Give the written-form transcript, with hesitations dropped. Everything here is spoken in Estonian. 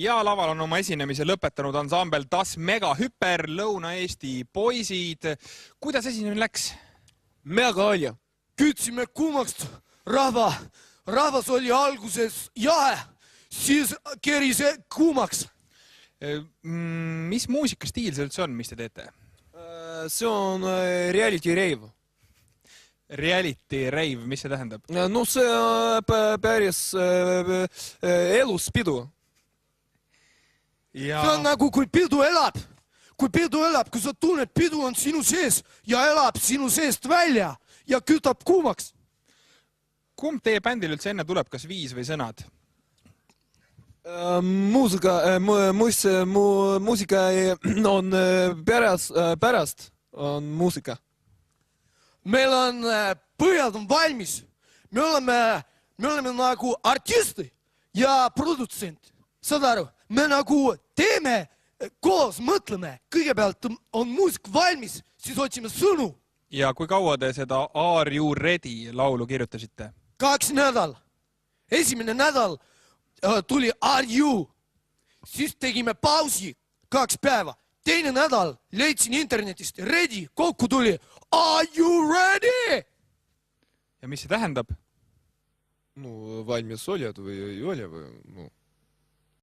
Ja laval on oma esinemise lõpetanud ansambel Das Megahüper, Lõuna-Eesti poisid. Kuidas esinemine läks? Mega oli. Kütsime kuumaks rahvas oli alguses jahe, siis keris kuumaks. Mis muusikastiil see üldse on, mis te teete? See on reality rave. Reality rave, mis see tähendab? No see päris elus pidu. See on nagu kui pidu elab. Kui sa tunned, pidu on sinu sees ja elab sinu seest välja ja kütab kuumaks. Kumb teie bändil üldse enne tuleb, kas viis või sõnad? Muusika on pärast on muusika. Meil on põhjad on valmis. Me oleme nagu artisti ja produtsent. Saad aru? Me nagu teeme koos, mõtleme. Kõigepealt on muusik valmis, siis otsime sõnu. Ja kui kaua te seda Are You Ready laulu kirjutasite? 2 nädal. Esimene nädal tuli Are You. Siis tegime pausi 2 päeva. Teine nädal leidsin internetist Ready, kokku tuli Are You Ready? Ja mis see tähendab? Valmis oled või ei ole või?